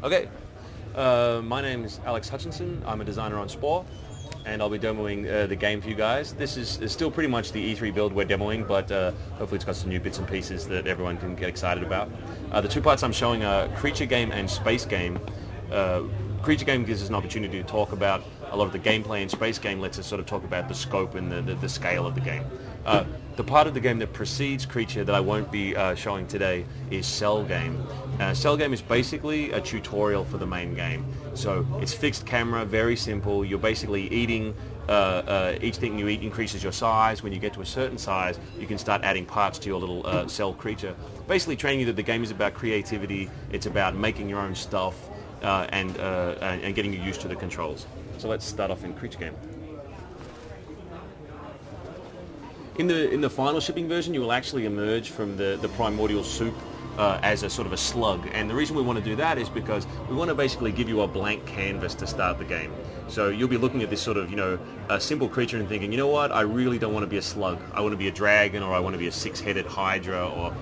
Okay, my name is Alex Hutchinson. I'm a designer on Spore, and I'll be demoing the game for you guys. This is still pretty much the E3 build we're demoing, but hopefully it's got some new bits and pieces that everyone can get excited about. The two parts I'm showing are Creature Game and Space Game. Creature Game gives us an opportunity to talk about a lot of the gameplay, and Space Game lets us sort of talk about the scope and the scale of the game. The part of the game that precedes Creature that I won't be showing today is Cell Game. Cell Game is basically a tutorial for the main game. So it's fixed camera, very simple. You're basically eating, each thing you eat increases your size. When you get to a certain size, you can start adding parts to your little cell creature. Basically training you that the game is about creativity, it's about making your own stuff, and getting you used to the controls. So let's start off in Creature Game. In the final shipping version, you will actually emerge from the primordial soup as a sort of a slug, and the reason we want to do that is because we want to basically give you a blank canvas to start the game. So you'll be looking at this sort of, a simple creature and thinking, you know what, I really don't want to be a slug. I want to be a dragon, or I want to be a six-headed hydra, or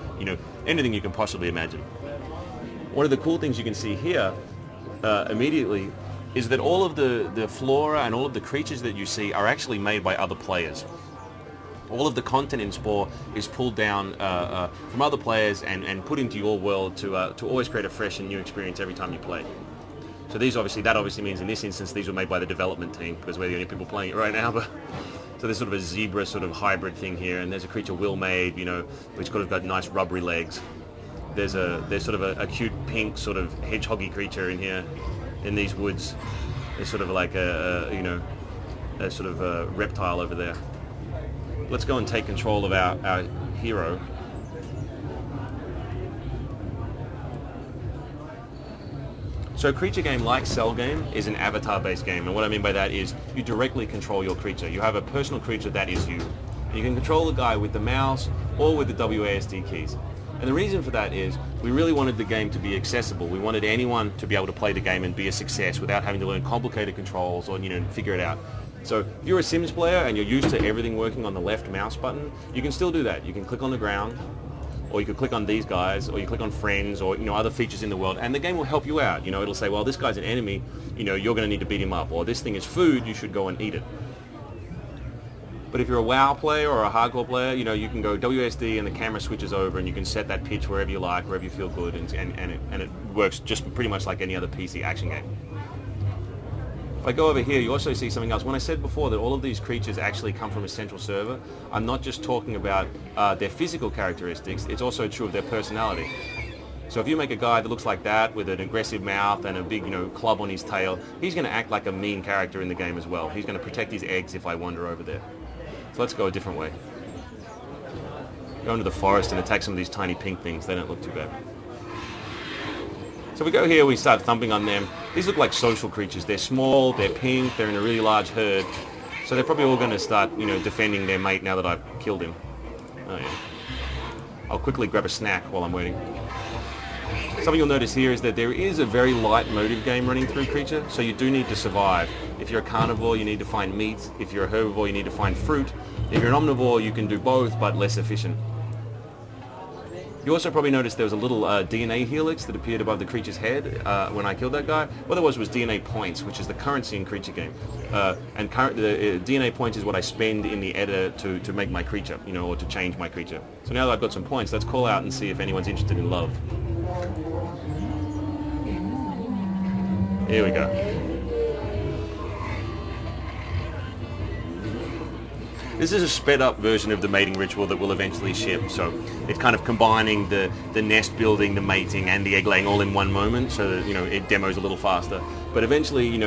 anything you can possibly imagine. One of the cool things you can see here immediately is that all of the flora and all of the creatures that you see are actually made by other players. All of the content in Spore is pulled down from other players and put into your world to always create a fresh and new experience every time you play. So that obviously means in this instance these were made by the development team, because we're the only people playing it right now. But so there's sort of a zebra sort of hybrid thing here, and there's a creature Will made, which could have got nice rubbery legs. There's sort of a cute pink sort of hedgehoggy creature in here, in these woods. There's sort of like a sort of a reptile over there. Let's go and take control of our hero. So Creature Game, like Cell Game, is an avatar-based game, and what I mean by that is you directly control your creature. You have a personal creature that is you. You can control the guy with the mouse or with the WASD keys. And the reason for that is we really wanted the game to be accessible. We wanted anyone to be able to play the game and be a success without having to learn complicated controls or figure it out. So if you're a Sims player and you're used to everything working on the left mouse button, you can still do that. You can click on the ground, or you could click on these guys, or you click on friends, or other features in the world, and the game will help you out. It'll say, well, this guy's an enemy, you're going to need to beat him up, or this thing is food, you should go and eat it. But if you're a WoW player or a hardcore player, you can go WSD and the camera switches over, and you can set that pitch wherever you like, wherever you feel good, and it works just pretty much like any other PC action game. If I go over here, you also see something else. When I said before that all of these creatures actually come from a central server, I'm not just talking about their physical characteristics, it's also true of their personality. So if you make a guy that looks like that, with an aggressive mouth and a big club on his tail, he's going to act like a mean character in the game as well. He's going to protect his eggs if I wander over there. So let's go a different way. Go into the forest and attack some of these tiny pink things. They don't look too bad. So we go here, we start thumping on them. These look like social creatures. They're small, they're pink, they're in a really large herd. So they're probably all going to start, defending their mate now that I've killed him. Oh yeah. I'll quickly grab a snack while I'm waiting. Something you'll notice here is that there is a very light motive game running through Creature, so you do need to survive. If you're a carnivore, you need to find meat. If you're a herbivore, you need to find fruit. If you're an omnivore, you can do both, but less efficient. You also probably noticed there was a little DNA helix that appeared above the creature's head when I killed that guy. What there was DNA points, which is the currency in Creature Game. The DNA points is what I spend in the editor to make my creature, or to change my creature. So now that I've got some points, let's call out and see if anyone's interested in love. Here we go. This is a sped up version of the mating ritual that will eventually ship, so it's kind of combining the nest building, the mating, and the egg laying all in one moment, so that it demos a little faster. But eventually,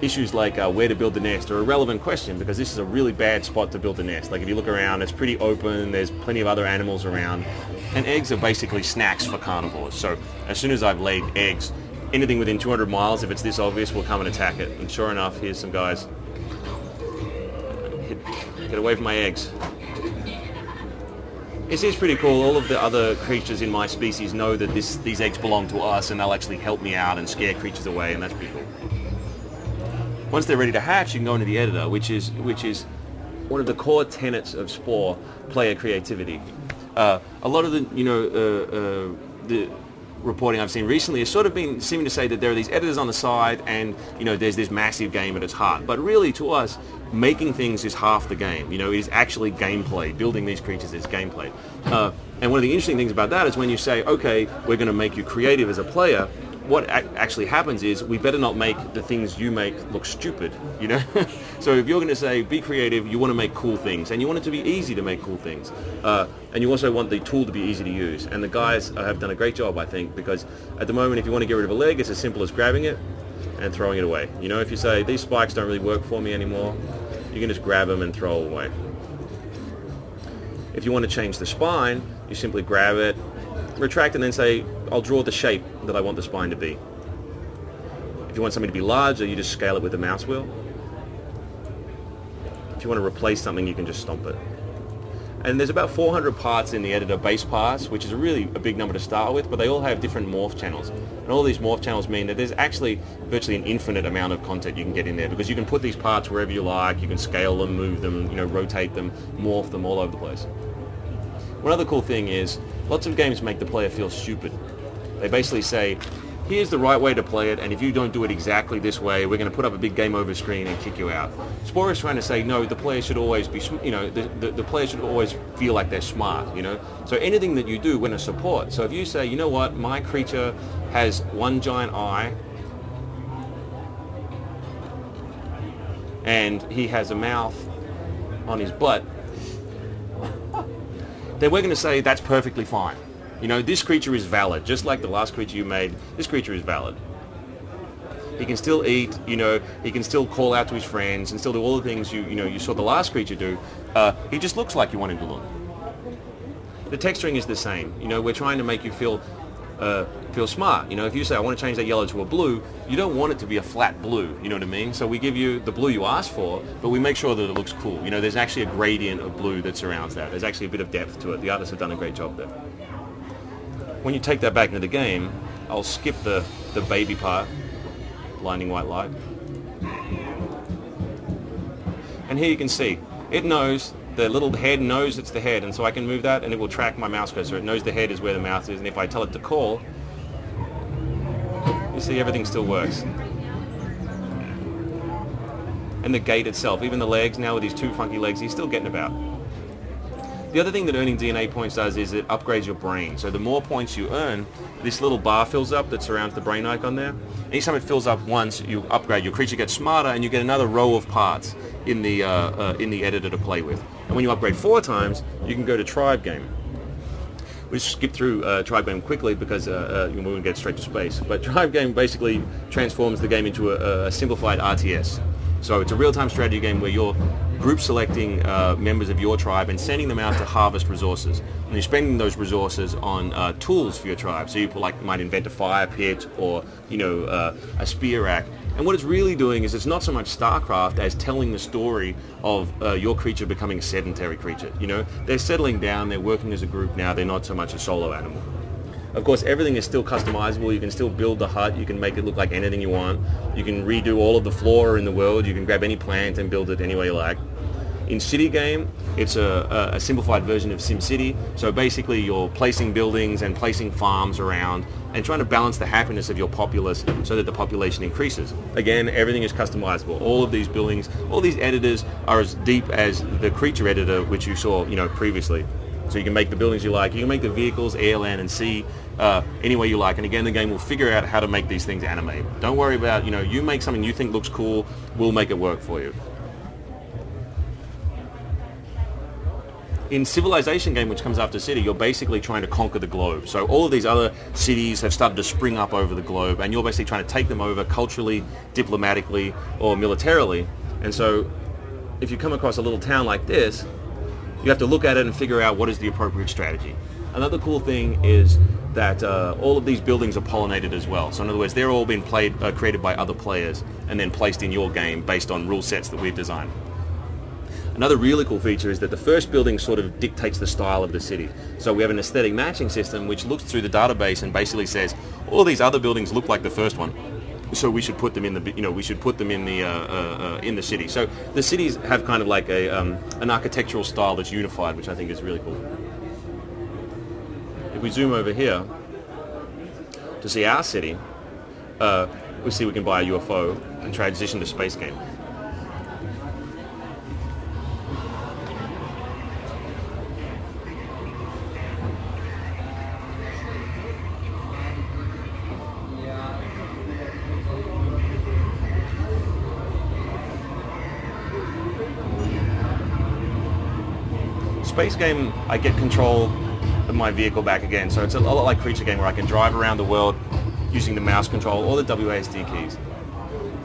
issues like where to build the nest are a relevant question, because this is a really bad spot to build the nest. Like if you look around, it's pretty open, there's plenty of other animals around, and eggs are basically snacks for carnivores. So as soon as I've laid eggs, anything within 200 miles, if it's this obvious, will come and attack it. And sure enough, here's some guys. Get away from my eggs. This is pretty cool. All of the other creatures in my species know that these eggs belong to us, and they'll actually help me out and scare creatures away, and that's pretty cool. Once they're ready to hatch, you can go into the editor, which is one of the core tenets of Spore, player creativity. A lot of the reporting I've seen recently has sort of been seeming to say that there are these editors on the side and, there's this massive game at its heart. But really, to us, making things is half the game. It is actually gameplay. Building these creatures is gameplay. And one of the interesting things about that is when you say, okay, we're going to make you creative as a player, what actually happens is we better not make the things you make look stupid, So if you're going to say be creative, you want to make cool things, and you want it to be easy to make cool things, and you also want the tool to be easy to use. And the guys have done a great job, I think, because at the moment, if you want to get rid of a leg, it's as simple as grabbing it and throwing it away. If you say these spikes don't really work for me anymore, you can just grab them and throw them away. If you want to change the spine, you simply grab it, retract, and then say, I'll draw the shape that I want the spine to be. If you want something to be larger, you just scale it with the mouse wheel. If you want to replace something, you can just stomp it. And there's about 400 parts in the editor, base parts, which is really a big number to start with, but they all have different morph channels. And all these morph channels mean that there's actually virtually an infinite amount of content you can get in there, because you can put these parts wherever you like, you can scale them, move them, rotate them, morph them all over the place. One other cool thing is, lots of games make the player feel stupid. They basically say, here's the right way to play it, and if you don't do it exactly this way, we're going to put up a big game over screen and kick you out. Spore is trying to say, no, the player should always be, the player should always feel like they're smart, So anything that you do, we're going to support. So if you say, you know what, my creature has one giant eye, and he has a mouth on his butt, then we're going to say that's perfectly fine. This creature is valid. Just like the last creature you made, this creature is valid. He can still eat, he can still call out to his friends and still do all the things you saw the last creature do. He just looks like you want him to look. The texturing is the same. We're trying to make you feel smart. If you say, I want to change that yellow to a blue, you don't want it to be a flat blue, you know what I mean? So we give you the blue you asked for, but we make sure that it looks cool. There's actually a gradient of blue that surrounds that. There's actually a bit of depth to it. The artists have done a great job there. When you take that back into the game, I'll skip the baby part, blinding white light. And here you can see, it knows, the little head knows it's the head, and so I can move that and it will track my mouse cursor. It knows the head is where the mouth is, and if I tell it to call, you see everything still works. And the gait itself, even the legs, now with these two funky legs, he's still getting about. The other thing that earning DNA points does is it upgrades your brain. So the more points you earn, this little bar fills up that surrounds the brain icon there. Each time it fills up once, you upgrade. Your creature gets smarter, and you get another row of parts in the editor to play with. And when you upgrade 4 times, you can go to Tribe Game. We skip through Tribe Game quickly because we won't get straight to space. But Tribe Game basically transforms the game into a simplified RTS. So it's a real-time strategy game where you're group selecting members of your tribe and sending them out to harvest resources. And you're spending those resources on tools for your tribe. So you might invent a fire pit or a spear rack. And what it's really doing is it's not so much StarCraft as telling the story of your creature becoming a sedentary creature. They're settling down, they're working as a group now, they're not so much a solo animal. Of course, everything is still customizable. You can still build the hut. You can make it look like anything you want. You can redo all of the flora in the world. You can grab any plant and build it any way you like. In City Game, it's a simplified version of SimCity. So basically, you're placing buildings and placing farms around and trying to balance the happiness of your populace so that the population increases. Again, everything is customizable. All of these buildings, all these editors are as deep as the creature editor, which you saw, previously. So you can make the buildings you like. You can make the vehicles, air, land, and sea, any way you like. And again, the game will figure out how to make these things animate. Don't worry about, you make something you think looks cool, we'll make it work for you. In Civilization Game, which comes after City, you're basically trying to conquer the globe. So all of these other cities have started to spring up over the globe, and you're basically trying to take them over culturally, diplomatically, or militarily. And so if you come across a little town like this, you have to look at it and figure out what is the appropriate strategy. Another cool thing is that all of these buildings are pollinated as well. So in other words, they're all been created by other players and then placed in your game based on rule sets that we've designed. Another really cool feature is that the first building sort of dictates the style of the city. So we have an aesthetic matching system which looks through the database and basically says all these other buildings look like the first one, so we should put them in the in the city. So the cities have kind of like an architectural style that's unified, which I think is really cool. If we zoom over here, to see our city, we see we can buy a UFO and transition to space game. Space game, I get control of my vehicle back again, so it's a lot like Creature Game where I can drive around the world using the mouse control or the WASD keys.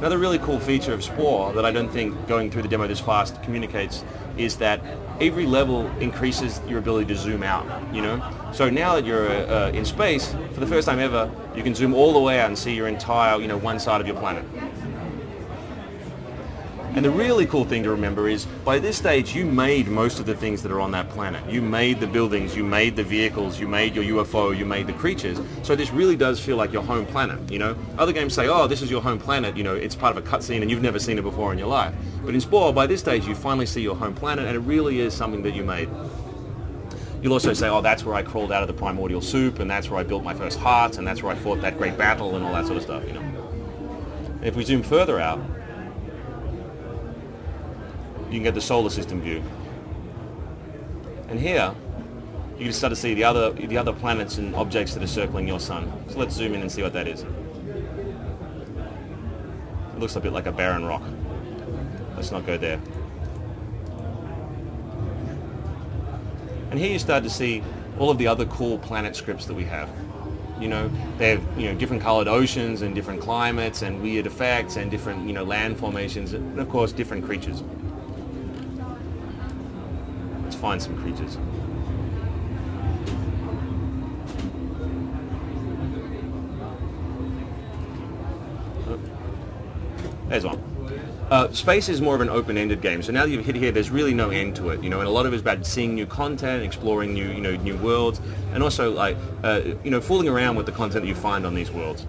Another really cool feature of Spore that I don't think going through the demo this fast communicates is that every level increases your ability to zoom out, you know? So now that you're in space, for the first time ever, you can zoom all the way out and see your entire, one side of your planet. And the really cool thing to remember is, by this stage, you made most of the things that are on that planet. You made the buildings, you made the vehicles, you made your UFO, you made the creatures. So this really does feel like your home planet, Other games say, oh, this is your home planet, it's part of a cutscene and you've never seen it before in your life. But in Spore, by this stage, you finally see your home planet and it really is something that you made. You'll also say, oh, that's where I crawled out of the primordial soup and that's where I built my first heart and that's where I fought that great battle and all that sort of stuff, And if we zoom further out, you can get the solar system view. And here, you can start to see the other planets and objects that are circling your sun. So let's zoom in and see what that is. It looks a bit like a barren rock. Let's not go there. And here you start to see all of the other cool planet scripts that we have. They have different colored oceans and different climates and weird effects and different land formations and of course different creatures. Let's find some creatures. Oh, there's one. Space is more of an open-ended game, so now that you've hit here, there's really no end to it, and a lot of it is about seeing new content, exploring new worlds, and also fooling around with the content that you find on these worlds.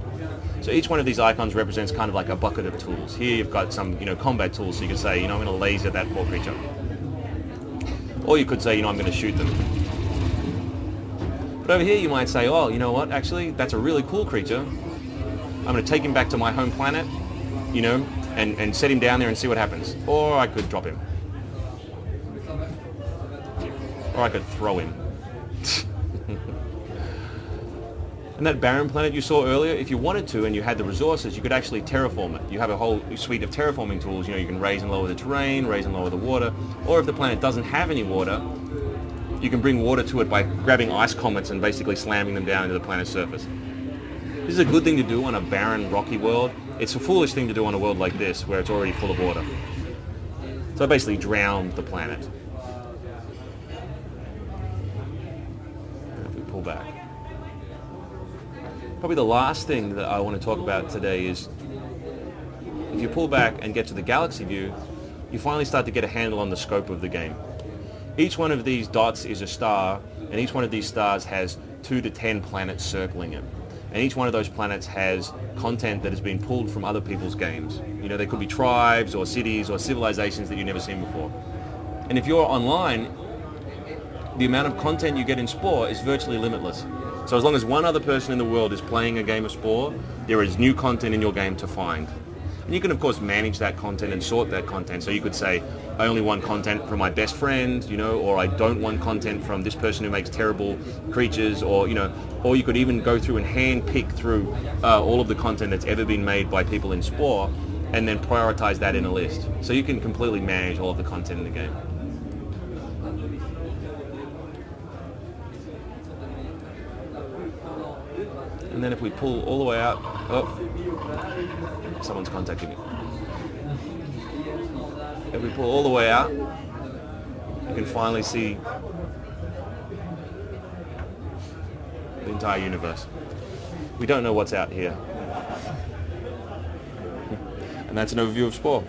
So each one of these icons represents kind of like a bucket of tools. Here you've got some combat tools, so you could say, I'm going to laser that poor creature. Or you could say, I'm going to shoot them. But over here you might say, oh, you know what, actually, that's a really cool creature. I'm going to take him back to my home planet, and set him down there and see what happens. Or I could drop him. Or I could throw him. And that barren planet you saw earlier, if you wanted to and you had the resources, you could actually terraform it. You have a whole suite of terraforming tools. You can raise and lower the terrain, raise and lower the water. Or if the planet doesn't have any water, you can bring water to it by grabbing ice comets and basically slamming them down into the planet's surface. This is a good thing to do on a barren, rocky world. It's a foolish thing to do on a world like this, where it's already full of water. So I basically drowned the planet. And if we pull back. Probably the last thing that I want to talk about today is, if you pull back and get to the galaxy view, you finally start to get a handle on the scope of the game. Each one of these dots is a star, and each one of these stars has 2 to 10 planets circling it. And each one of those planets has content that has been pulled from other people's games. They could be tribes or cities or civilizations that you've never seen before. And if you're online, the amount of content you get in Spore is virtually limitless. So as long as one other person in the world is playing a game of Spore, there is new content in your game to find. And you can of course manage that content and sort that content. So you could say, I only want content from my best friend, or I don't want content from this person who makes terrible creatures, or you could even go through and hand pick through all of the content that's ever been made by people in Spore and then prioritize that in a list. So you can completely manage all of the content in the game. And then if we pull all the way out, someone's contacting me. If we pull all the way out, you can finally see the entire universe. We don't know what's out here. And that's an overview of Spore.